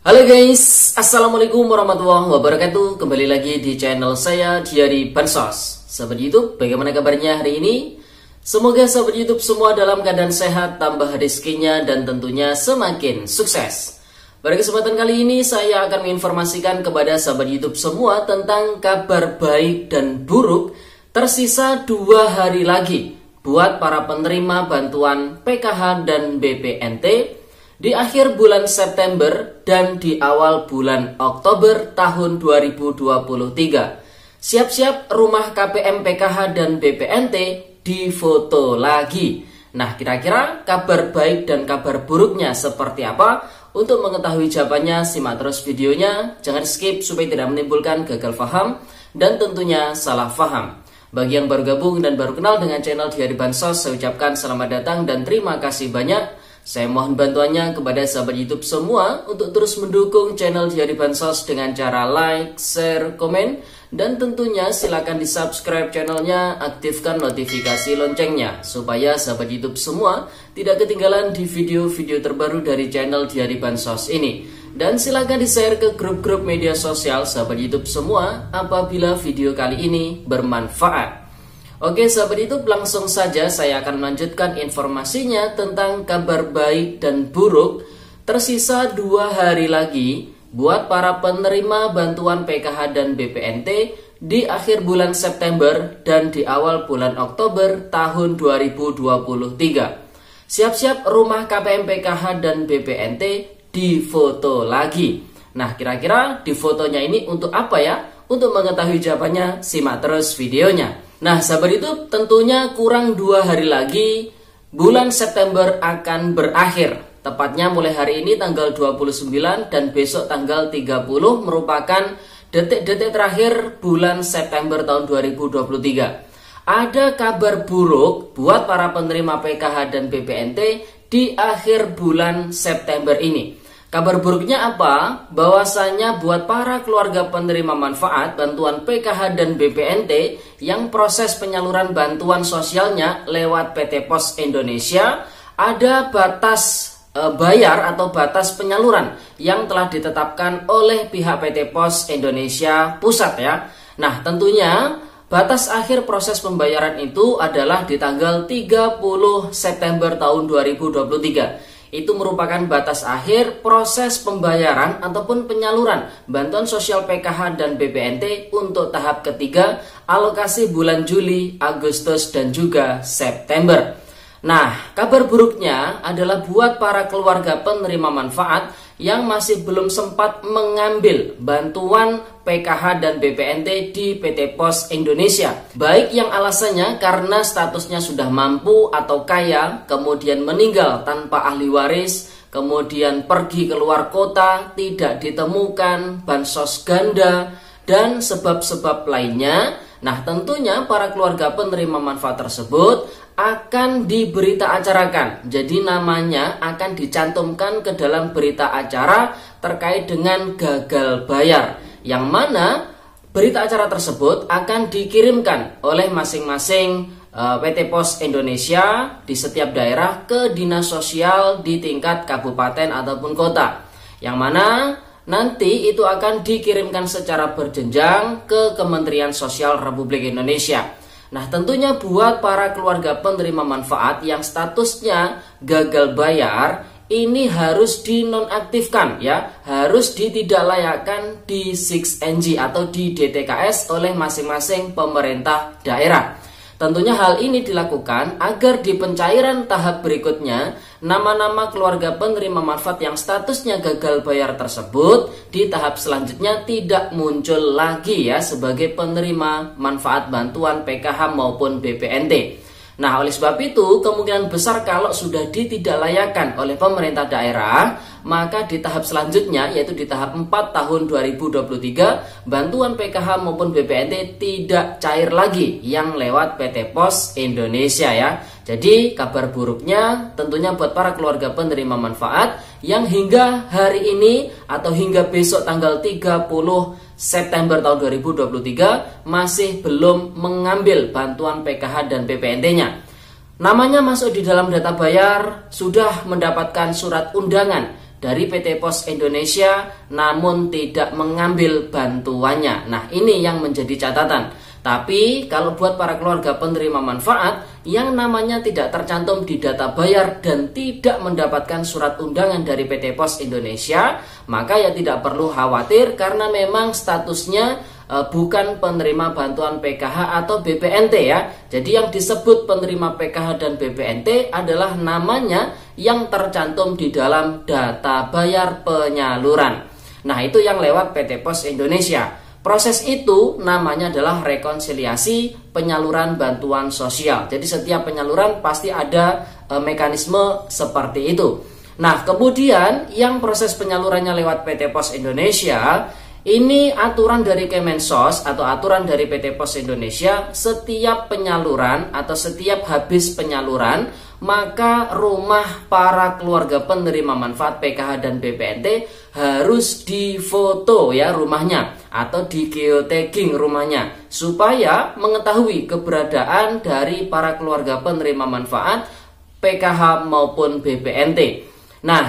Halo guys, Assalamualaikum warahmatullahi wabarakatuh. Kembali lagi di channel saya Diari Bansos. Sahabat YouTube, bagaimana kabarnya hari ini? Semoga sahabat YouTube semua dalam keadaan sehat, tambah rezekinya, dan tentunya semakin sukses. Pada kesempatan kali ini saya akan menginformasikan kepada sahabat YouTube semua tentang kabar baik dan buruk. Tersisa 2 hari lagi buat para penerima bantuan PKH dan BPNT di akhir bulan September dan di awal bulan Oktober tahun 2023. Siap-siap rumah KPM PKH dan BPNT difoto lagi. Nah, kira-kira kabar baik dan kabar buruknya seperti apa? Untuk mengetahui jawabannya, simak terus videonya. Jangan skip supaya tidak menimbulkan gagal paham dan tentunya salah paham. Bagi yang baru gabung dan baru kenal dengan channel Diari Bansos, saya ucapkan selamat datang dan terima kasih banyak. Saya mohon bantuannya kepada sahabat YouTube semua untuk terus mendukung channel Diari Bansos dengan cara like, share, komen, dan tentunya silakan di subscribe channelnya, aktifkan notifikasi loncengnya supaya sahabat YouTube semua tidak ketinggalan di video-video terbaru dari channel Diari Bansos ini. Dan silakan di share ke grup-grup media sosial sahabat YouTube semua apabila video kali ini bermanfaat. Oke sahabat YouTube, langsung saja saya akan melanjutkan informasinya tentang kabar baik dan buruk. Tersisa 2 hari lagi buat para penerima bantuan PKH dan BPNT di akhir bulan September dan di awal bulan Oktober tahun 2023. Siap-siap rumah KPM PKH dan BPNT difoto lagi. Nah, kira-kira di fotonya ini untuk apa ya? Untuk mengetahui jawabannya, simak terus videonya. Nah, sahabat itu tentunya kurang 2 hari lagi bulan September akan berakhir. Tepatnya mulai hari ini tanggal 29 dan besok tanggal 30 merupakan detik-detik terakhir bulan September tahun 2023. Ada kabar buruk buat para penerima PKH dan BPNT di akhir bulan September ini. Kabar buruknya apa? Bahwasanya buat para keluarga penerima manfaat bantuan PKH dan BPNT yang proses penyaluran bantuan sosialnya lewat PT Pos Indonesia, ada batas bayar atau batas penyaluran yang telah ditetapkan oleh pihak PT Pos Indonesia Pusat ya. Nah, tentunya batas akhir proses pembayaran itu adalah di tanggal 30 September tahun 2023. Itu merupakan batas akhir proses pembayaran ataupun penyaluran bantuan sosial PKH dan BPNT untuk tahap ketiga alokasi bulan Juli, Agustus, dan juga September. Nah, kabar buruknya adalah buat para keluarga penerima manfaat yang masih belum sempat mengambil bantuan PKH dan BPNT di PT Pos Indonesia. Baik yang alasannya karena statusnya sudah mampu atau kaya, kemudian meninggal tanpa ahli waris, kemudian pergi keluar kota, tidak ditemukan, bansos ganda, dan sebab-sebab lainnya. Nah, tentunya para keluarga penerima manfaat tersebut akan diberita acarakan. Jadi namanya akan dicantumkan ke dalam berita acara terkait dengan gagal bayar, yang mana berita acara tersebut akan dikirimkan oleh masing-masing PT Pos Indonesia di setiap daerah ke dinas sosial di tingkat kabupaten ataupun kota, yang mana nanti itu akan dikirimkan secara berjenjang ke Kementerian Sosial Republik Indonesia. Nah, tentunya buat para keluarga penerima manfaat yang statusnya gagal bayar, ini harus dinonaktifkan ya, harus ditidaklayakkan di 6NG atau di DTKS oleh masing-masing pemerintah daerah. Tentunya hal ini dilakukan agar di pencairan tahap berikutnya nama-nama keluarga penerima manfaat yang statusnya gagal bayar tersebut di tahap selanjutnya tidak muncul lagi ya sebagai penerima manfaat bantuan PKH maupun BPNT. Nah, oleh sebab itu kemungkinan besar kalau sudah ditidaklayakkan oleh pemerintah daerah, maka di tahap selanjutnya yaitu di tahap 4 tahun 2023 bantuan PKH maupun BPNT tidak cair lagi yang lewat PT Pos Indonesia ya. Jadi kabar buruknya tentunya buat para keluarga penerima manfaat yang hingga hari ini atau hingga besok tanggal 30 September tahun 2023 masih belum mengambil bantuan PKH dan BPNT-nya. Namanya masuk di dalam data bayar, sudah mendapatkan surat undangan dari PT Pos Indonesia namun tidak mengambil bantuannya. Nah, ini yang menjadi catatan. Tapi kalau buat para keluarga penerima manfaat yang namanya tidak tercantum di data bayar dan tidak mendapatkan surat undangan dari PT Pos Indonesia, maka ya tidak perlu khawatir karena memang statusnya bukan penerima bantuan PKH atau BPNT ya. Jadi yang disebut penerima PKH dan BPNT adalah namanya yang tercantum di dalam data bayar penyaluran. Nah, itu yang lewat PT Pos Indonesia. Proses itu namanya adalah rekonsiliasi penyaluran bantuan sosial. Jadi setiap penyaluran pasti ada mekanisme seperti itu. Nah, kemudian yang proses penyalurannya lewat PT Pos Indonesia, ini aturan dari Kemensos atau aturan dari PT Pos Indonesia, setiap penyaluran atau setiap habis penyaluran, maka rumah para keluarga penerima manfaat PKH dan BPNT harus difoto ya rumahnya atau di geotagging rumahnya supaya mengetahui keberadaan dari para keluarga penerima manfaat PKH maupun BPNT. Nah,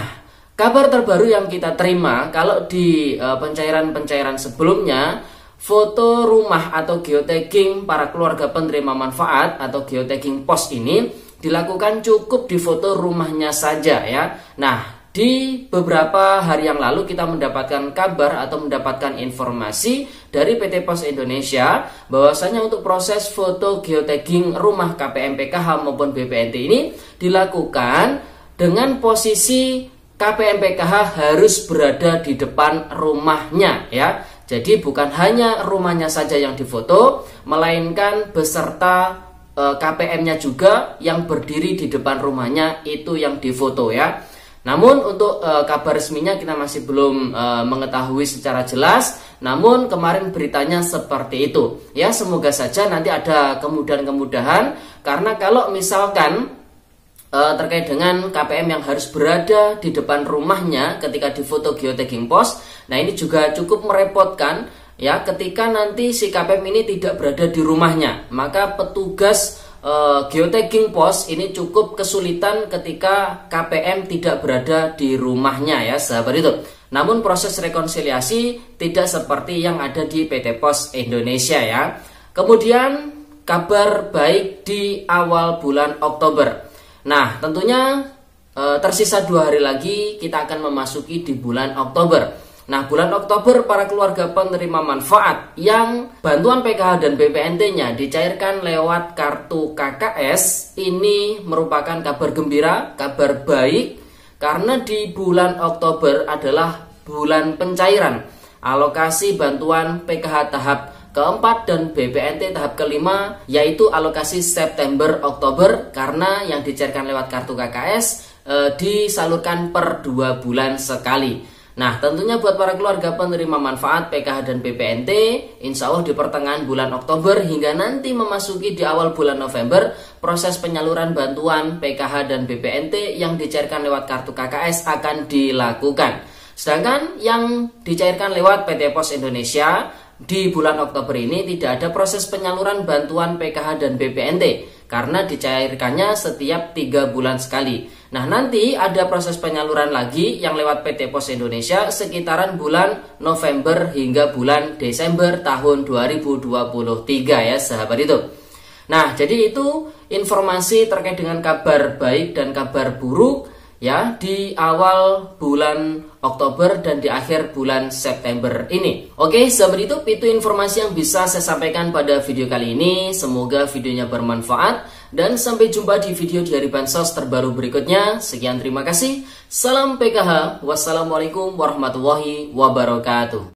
kabar terbaru yang kita terima, kalau di pencairan-pencairan sebelumnya, foto rumah atau geotagging para keluarga penerima manfaat atau geotagging pos ini dilakukan cukup di foto rumahnya saja ya. Nah, di beberapa hari yang lalu kita mendapatkan kabar atau mendapatkan informasi dari PT Pos Indonesia bahwasanya untuk proses foto geotagging rumah KPM PKH maupun BPNT ini dilakukan dengan posisi KPM PKH harus berada di depan rumahnya ya. Jadi bukan hanya rumahnya saja yang difoto, melainkan beserta KPM-nya juga yang berdiri di depan rumahnya itu yang difoto ya. Namun untuk kabar resminya kita masih belum mengetahui secara jelas. Namun kemarin beritanya seperti itu ya. Semoga saja nanti ada kemudahan-kemudahan, karena kalau misalkan terkait dengan KPM yang harus berada di depan rumahnya ketika difoto geotagging pos, nah ini juga cukup merepotkan ya, ketika nanti si KPM ini tidak berada di rumahnya, maka petugas geotagging pos ini cukup kesulitan ketika KPM tidak berada di rumahnya ya sahabat itu. Namun proses rekonsiliasi tidak seperti yang ada di PT Pos Indonesia ya. Kemudian kabar baik di awal bulan Oktober. Nah, tentunya tersisa 2 hari lagi kita akan memasuki di bulan Oktober. Nah, bulan Oktober para keluarga penerima manfaat yang bantuan PKH dan BPNT-nya dicairkan lewat kartu KKS, ini merupakan kabar gembira, kabar baik, karena di bulan Oktober adalah bulan pencairan alokasi bantuan PKH tahap keempat dan BPNT tahap kelima, yaitu alokasi September-Oktober, karena yang dicairkan lewat kartu KKS disalurkan per 2 bulan sekali. Nah, tentunya buat para keluarga penerima manfaat PKH dan BPNT, insya Allah di pertengahan bulan Oktober hingga nanti memasuki di awal bulan November, proses penyaluran bantuan PKH dan BPNT yang dicairkan lewat kartu KKS akan dilakukan. Sedangkan yang dicairkan lewat PT Pos Indonesia di bulan Oktober ini tidak ada proses penyaluran bantuan PKH dan BPNT karena dicairkannya setiap 3 bulan sekali. Nah, nanti ada proses penyaluran lagi yang lewat PT Pos Indonesia sekitaran bulan November hingga bulan Desember tahun 2023 ya sahabat itu. Nah, jadi itu informasi terkait dengan kabar baik dan kabar buruk ya di awal bulan Oktober dan di akhir bulan September ini. Oke, sahabat itu informasi yang bisa saya sampaikan pada video kali ini. Semoga videonya bermanfaat dan sampai jumpa di video di hari Bansos terbaru berikutnya. Sekian, terima kasih. Salam PKH. Wassalamualaikum warahmatullahi wabarakatuh.